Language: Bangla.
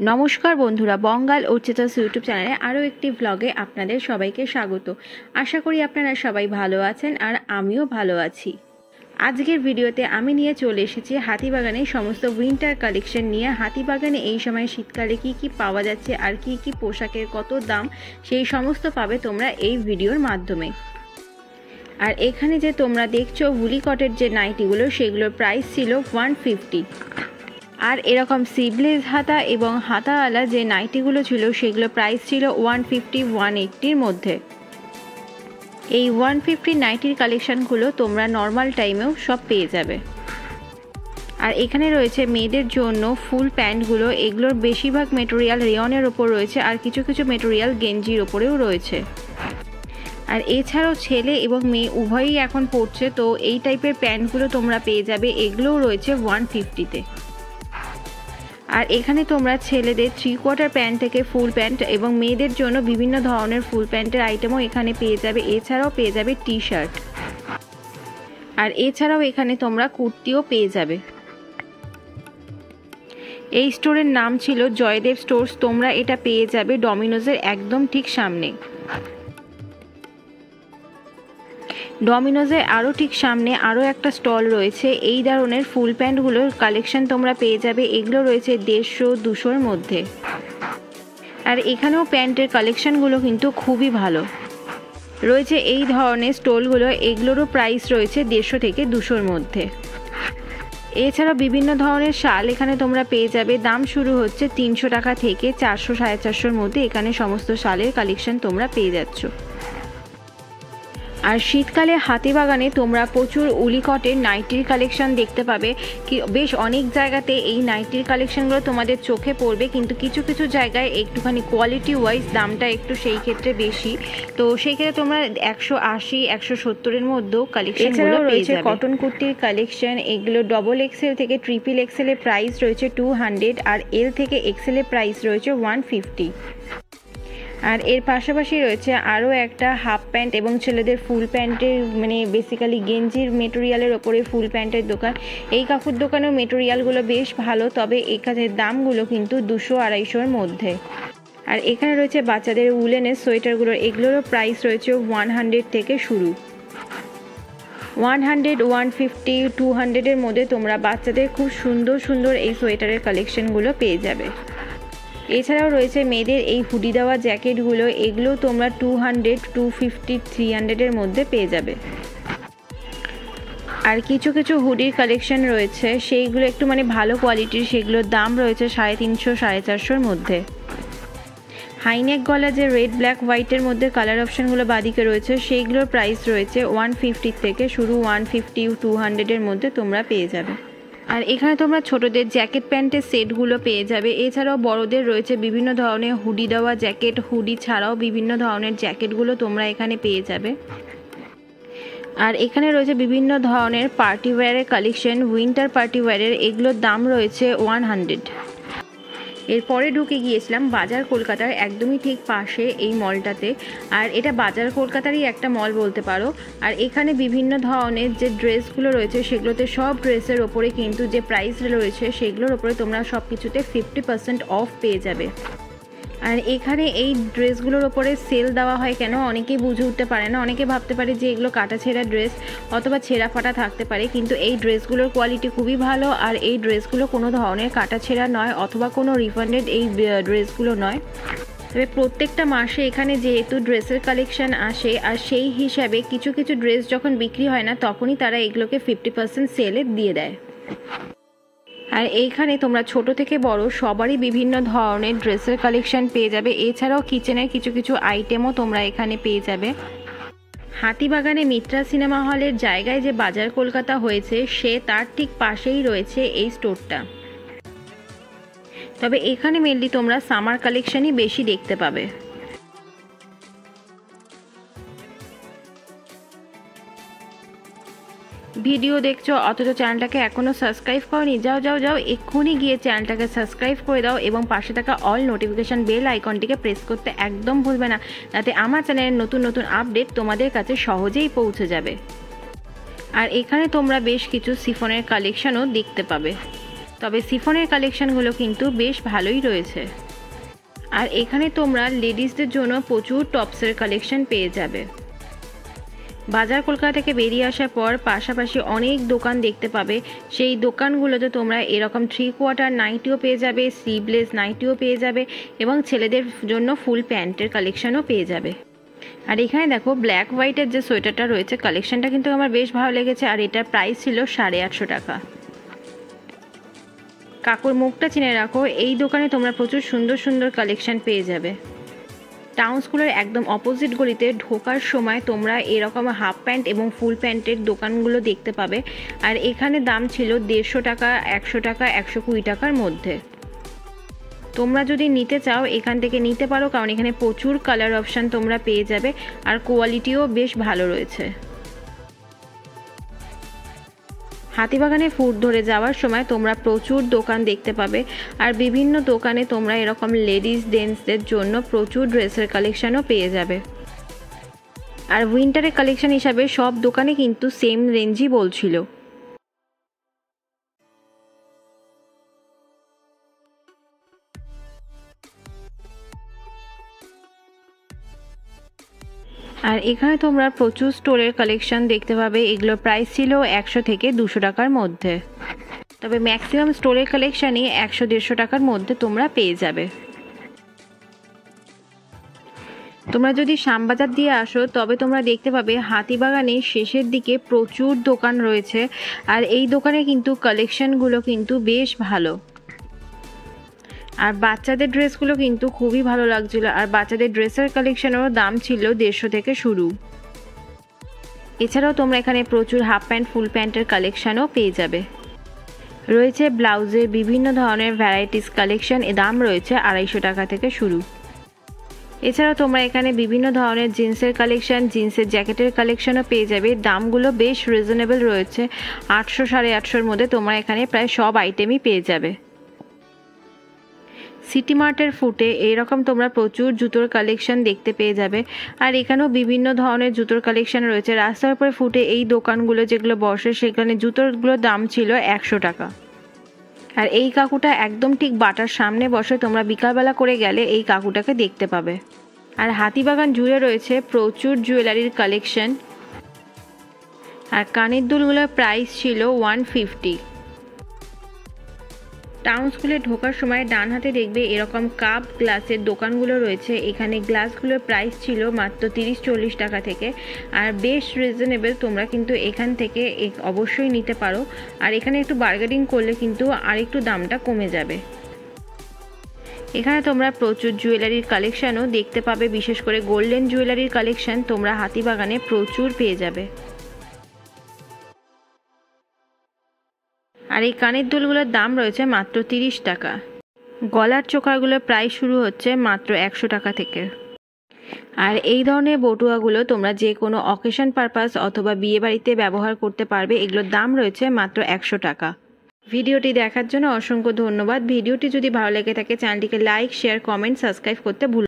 নমস্কার বন্ধুরা, বঙ্গাল উচ্চতাস ইউটিউব চ্যানেলে আরও একটি ব্লগে আপনাদের সবাইকে স্বাগত। আশা করি আপনারা সবাই ভালো আছেন আর আমিও ভালো আছি। আজকের ভিডিওতে আমি নিয়ে চলে এসেছি হাতিবাগানের সমস্ত উইন্টার কালেকশন নিয়ে। হাতিবাগানে এই সময় শীতকালে কি কি পাওয়া যাচ্ছে আর কি কি পোশাকের কত দাম, সেই সমস্ত পাবে তোমরা এই ভিডিওর মাধ্যমে। আর এখানে যে তোমরা দেখছো উলি কটের যে নাইটিগুলো, সেগুলোর প্রাইস ছিল 150। আর এরকম সিবলেস হাতা এবং হাতাওয়ালা যে নাইটিগুলো ছিল সেগুলো প্রাইস ছিল 150-180-র মধ্যে। এই 150 নাইটির কালেকশানগুলো তোমরা নর্মাল টাইমেও সব পেয়ে যাবে। আর এখানে রয়েছে মেয়েদের জন্য ফুল প্যান্টগুলো, এগুলোর বেশিরভাগ মেটেরিয়াল রেয়নের ওপর রয়েছে আর কিছু কিছু মেটেরিয়াল গেঞ্জির ওপরেও রয়েছে। আর এছাড়াও ছেলে এবং মেয়ে উভয়ই এখন পরছে, তো এই টাইপের প্যান্টগুলো তোমরা পেয়ে যাবে, এগুলোও রয়েছে 150-তে। আর এখানে তোমরা ছেলেদের 3/4 প্যান্ট থেকে ফুল প্যান্ট এবং মেয়েদের জন্য বিভিন্ন ধরনের ফুল প্যান্টের আইটেমও এখানে পেয়ে যাবে। এছাড়াও পেয়ে যাবে টি শার্ট, আর এছাড়াও এখানে তোমরা কুর্তিও পেয়ে যাবে। এই স্টোরের নাম ছিল জয়দেব স্টোর্স। তোমরা এটা পেয়ে যাবে ডমিনোজের একদম ঠিক সামনে। ডমিনোজের আরও ঠিক সামনে আরও একটা স্টল রয়েছে। এই ধরনের ফুল প্যান্টগুলোর কালেকশন তোমরা পেয়ে যাবে, এগুলো রয়েছে 150-200-র মধ্যে। আর এখানেও প্যান্টের কালেকশনগুলো কিন্তু খুবই ভালো রয়েছে। এই ধরনের স্টলগুলো, এগুলোরও প্রাইস রয়েছে 150 থেকে 200-র মধ্যে। এছাড়াও বিভিন্ন ধরনের শাল এখানে তোমরা পেয়ে যাবে, দাম শুরু হচ্ছে 300 টাকা থেকে 400-450-র মধ্যে। এখানে সমস্ত শালের কালেকশন তোমরা পেয়ে যাচ্ছ। আর শীতকালে হাতিবাগানে তোমরা প্রচুর উলি কটের নাইটির কালেকশন দেখতে পাবে। বেশ অনেক জায়গাতে এই নাইটির কালেকশনগুলো তোমাদের চোখে পড়বে, কিন্তু কিছু কিছু জায়গায় একটুখানি কোয়ালিটি ওয়াইজ দামটা একটু সেই ক্ষেত্রে বেশি, তো সেই ক্ষেত্রে তোমরা 180-170-এর মধ্যেও কালেকশনগুলো পেয়ে যাবে। কটন কুর্তির কালেকশন, এগুলো XXL থেকে XXL এর প্রাইস রয়েছে 200, আর এল থেকে XL এর প্রাইস রয়েছে 150। আর এর পাশাপাশি রয়েছে আরও একটা হাফ প্যান্ট এবং ছেলেদের ফুল প্যান্টের, মানে বেসিক্যালি গেঞ্জির মেটেরিয়ালের ওপরে ফুল প্যান্টের দোকান। এই কাপড় দোকানেও মেটেরিয়ালগুলো বেশ ভালো, তবে এখানে দামগুলো কিন্তু 200-250-র মধ্যে। আর এখানে রয়েছে বাচ্চাদের উলেনের সোয়েটারগুলোর, এগুলোরও প্রাইস রয়েছে 100 থেকে শুরু। 100, 150, 200-এর মধ্যে তোমরা বাচ্চাদের খুব সুন্দর সুন্দর এই সোয়েটারের কালেকশনগুলো পেয়ে যাবে। এছাড়াও রয়েছে মেয়েদের এই হুডি দেওয়া জ্যাকেটগুলো, এগুলো তোমরা 200, 250, 300-এর মধ্যে পেয়ে যাবে। আর কিছু কিছু হুডির কালেকশন রয়েছে, সেইগুলো একটু মানে ভালো কোয়ালিটির, সেগুলোর দাম রয়েছে 350-450-র মধ্যে। হাইনেক গলা যে রেড ব্ল্যাক হোয়াইটের মধ্যে কালার অপশানগুলো বাদিকে রয়েছে, সেইগুলোর প্রাইস রয়েছে 150 থেকে শুরু, 150, 200-এর মধ্যে তোমরা পেয়ে যাবে। আর এখানে তোমরা ছোটদের জ্যাকেট প্যান্টের সেটগুলো পেয়ে যাবে। এছাড়াও বড়দের রয়েছে বিভিন্ন ধরনের হুডি দেওয়া জ্যাকেট, হুডি ছাড়াও বিভিন্ন ধরনের জ্যাকেটগুলো তোমরা এখানে পেয়ে যাবে। আর এখানে রয়েছে বিভিন্ন ধরনের পার্টি ওয়্যারের কালেকশন, উইন্টার পার্টি ওয়্যারের, এগুলোর দাম রয়েছে 100। এরপরে ঢুকে গিয়েছিলাম বাজার কলকাতার একদমই ঠিক পাশে এই মলটাতে। আর এটা বাজার কলকাতারই একটা মল বলতে পারো। আর এখানে বিভিন্ন ধরনের যে ড্রেসগুলো রয়েছে, সেগুলোতে সব ড্রেসের ওপরে কিন্তু যে প্রাইস রয়েছে সেগুলোর ওপরে তোমরা সব কিছুতে 50% অফ পেয়ে যাবে। আর এখানে এই ড্রেসগুলোর ওপরে সেল দেওয়া হয় কেন, অনেকেই বুঝে উঠতে পারে না। অনেকে ভাবতে পারে যে এগুলো কাটা ছেঁড়া ড্রেস অথবা ছেঁড়া ফাটা থাকতে পারে, কিন্তু এই ড্রেসগুলোর কোয়ালিটি খুবই ভালো। আর এই ড্রেসগুলো কোনো ধরনের কাটা ছেঁড়া নয় অথবা কোনো রিফান্ডেড এই ড্রেসগুলো নয়। তবে প্রত্যেকটা মাসে এখানে যেহেতু ড্রেসের কালেকশন আসে, আর সেই হিসাবে কিছু কিছু ড্রেস যখন বিক্রি হয় না, তখনই তারা এগুলোকে 50% সেলে দিয়ে দেয়। আর এইখানে তোমরা ছোট থেকে বড় সবারই বিভিন্ন ধরনের ড্রেসের কালেকশন পেয়ে যাবে। এছাড়াও কিচেনের কিছু কিছু আইটেমও তোমরা এখানে পেয়ে যাবে। হাতিবাগানে মিত্রা সিনেমা হলের জায়গায় যে বাজার কলকাতা হয়েছে, সে তার ঠিক পাশেই রয়েছে এই স্টোরটা। তবে এখানে মেনলি তোমরা সামার কালেকশনই বেশি দেখতে পাবে। ভিডিও দেখছো অথচ চ্যানেলটাকে এখনও সাবস্ক্রাইব করনি, যাও এক্ষুনি গিয়ে চ্যানেলটাকে সাবস্ক্রাইব করে দাও এবং পাশে থাকা অল নোটিফিকেশান বেল আইকনটিকে প্রেস করতে একদম ভুলবে না, যাতে আমার চ্যানেলের নতুন নতুন আপডেট তোমাদের কাছে সহজেই পৌঁছে যাবে। আর এখানে তোমরা বেশ কিছু সিফনের কালেকশনও দেখতে পাবে। তবে সিফনের কালেকশানগুলো কিন্তু বেশ ভালোই রয়েছে। আর এখানে তোমরা লেডিসদের জন্য প্রচুর টপসের কালেকশন পেয়ে যাবে। বাজার কলকাতা থেকে বেরিয়ে আসার পর পাশাপাশি অনেক দোকান দেখতে পাবে। সেই দোকানগুলোতে তোমরা এরকম 3/4 নাইটিও পেয়ে যাবে, স্লিভলেস নাইটিও পেয়ে যাবে এবং ছেলেদের জন্য ফুল প্যান্টের কালেকশনও পেয়ে যাবে। আর এখানে দেখো ব্ল্যাক হোয়াইটের যে সোয়েটারটা রয়েছে, কালেকশনটা কিন্তু আমার বেশ ভালো লেগেছে। আর এটার প্রাইস ছিল 850 টাকা। কাকুর মুখটা চিনে রাখো, এই দোকানে তোমরা প্রচুর সুন্দর সুন্দর কালেকশন পেয়ে যাবে। টাউন স্কুলের একদম অপোজিট গলিতে ঢোকার সময় তোমরা এরকম হাফ প্যান্ট এবং ফুল প্যান্টের দোকানগুলো দেখতে পাবে। আর এখানে দাম ছিল 150 টাকা, 100 টাকা, 120 টাকার মধ্যে। তোমরা যদি নিতে চাও এখান থেকে নিতে পারো, কারণ এখানে প্রচুর কালার অপশান তোমরা পেয়ে যাবে আর কোয়ালিটিও বেশ ভালো রয়েছে। হাতিবাগানে ফুট ধরে যাওয়ার সময় তোমরা প্রচুর দোকান দেখতে পাবে। আর বিভিন্ন দোকানে তোমরা এরকম লেডিস জেন্টসদের জন্য প্রচুর ড্রেসের কালেকশানও পেয়ে যাবে। আর উইন্টারের কালেকশান হিসাবে সব দোকানে কিন্তু সেম রেঞ্জই বলছিল। আর এখানে তোমরা প্রচুর স্টোরের কালেকশন দেখতে পাবে। এগুলোর প্রাইস ছিল 100 থেকে 200 টাকার মধ্যে। তবে ম্যাক্সিমাম স্টোরের কালেকশানই 100-150 টাকার মধ্যে তোমরা পেয়ে যাবে। তোমরা যদি শ্যামবাজার দিয়ে আসো তবে তোমরা দেখতে পাবে হাতিবাগানের শেষের দিকে প্রচুর দোকান রয়েছে। আর এই দোকানে কিন্তু কালেকশনগুলো কিন্তু বেশ ভালো। আর বাচ্চাদের ড্রেসগুলো কিন্তু খুবই ভালো লাগছিল। আর বাচ্চাদের ড্রেসের কালেকশনেরও দাম ছিল 150 থেকে শুরু। এছাড়াও তোমরা এখানে প্রচুর হাফ প্যান্ট ফুল প্যান্টের কালেকশানও পেয়ে যাবে। রয়েছে ব্লাউজের বিভিন্ন ধরনের ভ্যারাইটিস কালেকশন, এর দাম রয়েছে 250 টাকা থেকে শুরু। এছাড়াও তোমরা এখানে বিভিন্ন ধরনের জিন্সের কালেকশন, জিন্সের জ্যাকেটের কালেকশনও পেয়ে যাবে। দামগুলো বেশ রিজনেবল রয়েছে, 800-850-র মধ্যে তোমরা এখানে প্রায় সব আইটেমই পেয়ে যাবে। সিটি মার্টের ফুটে এইরকম তোমরা প্রচুর জুতোর কালেকশন দেখতে পেয়ে যাবে। আর এখানেও বিভিন্ন ধরনের জুতোর কালেকশন রয়েছে। রাস্তার উপরে ফুটে এই দোকানগুলো যেগুলো বসে সেখানে জুতোরগুলোর দাম ছিল 100 টাকা। আর এই কাকুটা একদম ঠিক বাটার সামনে বসে, তোমরা বিকালবেলা করে গেলে এই কাকুটাকে দেখতে পাবে। আর হাতিবাগান জুড়ে রয়েছে প্রচুর জুয়েলারির কালেকশন। আর কানের দুলগুলোর প্রাইস ছিল 150। টাউন স্কুলে ঢোকার সময় ডান হাতে দেখবে এরকম কাপ গ্লাসের দোকানগুলো রয়েছে। এখানে গ্লাসগুলোর প্রাইস ছিল মাত্র 30-40 টাকা থেকে। আর বেশ রিজনেবল, তোমরা কিন্তু এখান থেকে অবশ্যই নিতে পারো। আর এখানে একটু বার্গেনিং করলে কিন্তু আরেকটু দামটা কমে যাবে। এখানে তোমরা প্রচুর জুয়েলারির কালেকশানও দেখতে পাবে, বিশেষ করে গোল্ডেন জুয়েলারির কালেকশান তোমরা হাতিবাগানে প্রচুর পেয়ে যাবে। আর এই কানের দুলগুলোর দাম রয়েছে মাত্র 30 টাকা। গলার চোকারগুলোর প্রাইস শুরু হচ্ছে মাত্র 100 টাকা থেকে। আর এই ধরনের বটুয়াগুলো তোমরা যে কোনো অকেশন পারপাস অথবা বিয়ে বাড়িতে ব্যবহার করতে পারবে। এগুলোর দাম রয়েছে মাত্র 100 টাকা। ভিডিওটি দেখার জন্য অসংখ্য ধন্যবাদ। ভিডিওটি যদি ভালো লেগে থাকে চ্যানেলটিকে লাইক, শেয়ার, কমেন্ট, সাবস্ক্রাইব করতে ভুলবেন না।